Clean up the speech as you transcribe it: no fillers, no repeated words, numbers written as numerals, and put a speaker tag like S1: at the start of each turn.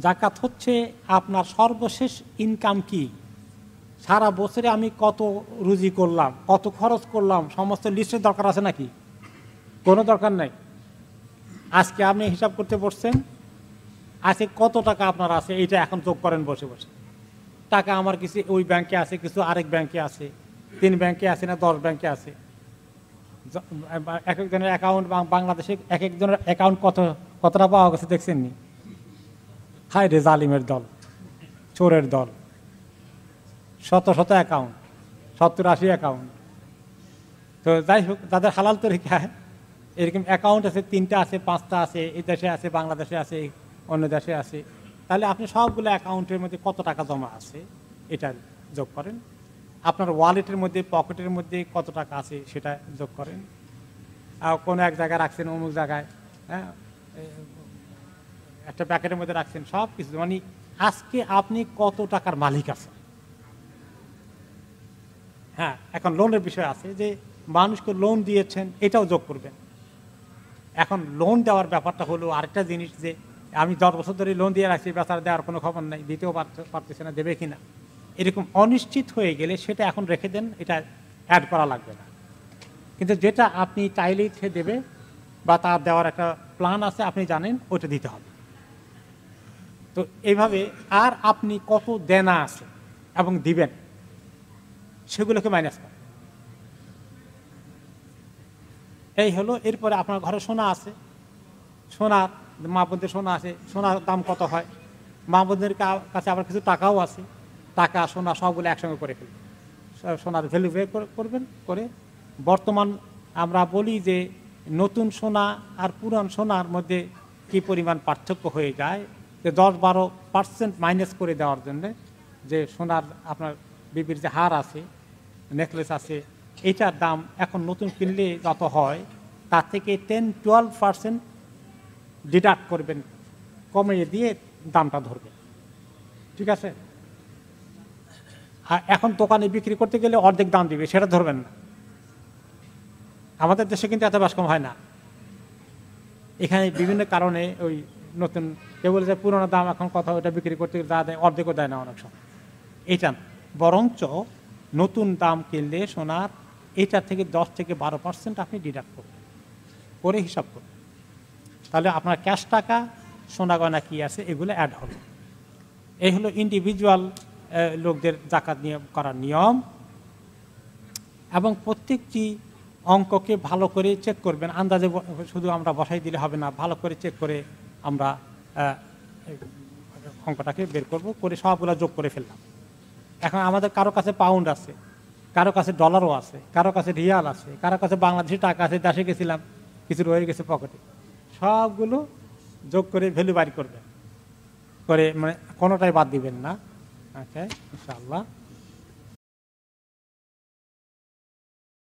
S1: জাকাত হচ্ছে আপনার সর্বশেষ ইনকাম কি, সারা বছরে আমি কত রুজি করলাম, কত খরচ করলাম, সমস্ত লিস্টের দরকার আছে নাকি? কোনো দরকার নাই। আজকে আপনি হিসাব করতে বসছেন, আজকে কত টাকা আপনার আছে এইটা এখন যোগ করেন বসে বসে। টাকা আমার কিছু ওই ব্যাংকে আছে, কিছু আরেক ব্যাংকে আছে, 3 ব্যাংকে আছে না 10 ব্যাংকে আছে। এক একজনের অ্যাকাউন্ট বাংলাদেশে এক একজনের অ্যাকাউন্ট কতটা পাওয়া গেছে দেখছেন নি? হায় রে জালিমের দল, চোরের দল, শত শত অ্যাকাউন্ট, 70-80 অ্যাকাউন্ট। তো যাই হোক, যাদের হালাল তরিকায় এরকম অ্যাকাউন্ট আছে, 3টা আছে, 5টা আছে, এই দেশে আছে, বাংলাদেশে আছে, অন্য দেশে আছে, তাহলে আপনি সবগুলো অ্যাকাউন্টের মধ্যে কত টাকা জমা আছে এটা যোগ করেন। আপনার ওয়ালেটের মধ্যে, পকেটের মধ্যে কত টাকা আছে সেটা যোগ করেন। আর কোনো এক জায়গায় রাখছেন, অমুক জায়গায়, হ্যাঁ, একটা প্যাকেটের মধ্যে রাখছেন, সব কিছু, মানে আজকে আপনি কত টাকার মালিক আছেন। হ্যাঁ, এখন লোনের বিষয় আছে যে মানুষকে লোন দিয়েছেন, এটাও যোগ করবেন। এখন লোন দেওয়ার ব্যাপারটা হলো আরেকটা জিনিস, যে আমি 10 বছর ধরে লোন দিয়ে রাখছি, বেচারা দেওয়ার কোনো খবর নাই, দিতেও পারতেছে না, দেবে কিনা, এরকম অনিশ্চিত হয়ে গেলে সেটা এখন রেখে দেন, এটা অ্যাড করা লাগবে না। কিন্তু যেটা আপনি চাইলেই সে দেবে বা তার দেওয়ার একটা প্ল্যান আছে, আপনি জানেন, ওইটা দিতে হবে। তো এইভাবে আর আপনি কত দেনা আছে এবং দিবেন সেগুলোকে মাইনাস করেন। এই হলো। এরপরে আপনার ঘরে সোনা আছে, সোনার, মা বোনদের সোনা আছে, সোনার দাম কত হয়, মা বোনদের কাছে আবার কিছু টাকাও আছে, টাকা সোনা সবগুলো একসঙ্গে করে ফেলবেন, সোনার ভ্যালু বের করবেন করে। বর্তমান আমরা বলি যে নতুন সোনা আর পুরান সোনার মধ্যে কি পরিমাণ পার্থক্য হয়ে যায়, যে 10-12% মাইনাস করে দেওয়ার জন্যে, যে সোনার আপনার বিবির যে হার আছে, নেকলেস আছে, এইটার দাম এখন নতুন কিনলে যত হয় তার থেকে 10-12% ডিডাক্ট করবেন, কমিয়ে দিয়ে দামটা ধরবেন, ঠিক আছে? আর এখন দোকানে বিক্রি করতে গেলে অর্ধেক দাম দিবে, সেটা ধরবেন না। আমাদের দেশে কিন্তু এত বাস কম হয় না। এখানে বিভিন্ন কারণে ওই নতুন কেউ বলে যে পুরোনো দাম এখন কথা, ওটা বিক্রি করতে যা দেয় অর্ধেকও দেয় না অনেক সময়। এটা বরঞ্চ নতুন দাম কিনলে সোনার এটা থেকে 10-12% আপনি ডিডাক্ট করবেন, করে হিসাব করবেন, তাহলে আপনার ক্যাশ টাকা, সোনা গয়না কী আছে এগুলো অ্যাড হবে। এই হলো ইন্ডিভিজুয়াল লোকদের জাকাত করার নিয়ম। এবং প্রত্যেকটি অঙ্ককে ভালো করে চেক করবেন, আন্দাজে শুধু আমরা বসাই দিলে হবে না, ভালো করে চেক করে আমরা অঙ্কটাকে বের করব, করে সবগুলো যোগ করে ফেললাম। এখন আমাদের কারো কাছে পাউন্ড আছে, কারো কাছে ডলারও আছে, কারো কাছে রিয়াল আছে, কারো কাছে বাংলাদেশি টাকা আছে, দেশে গেছিলাম কিছু রয়ে গেছে পকেটে, সবগুলো যোগ করে ভ্যালু বাড়ি করবেন, করে মানে কোনোটাই বাদ দিবেন না। আচ্ছা, ইনশাআল্লাহ।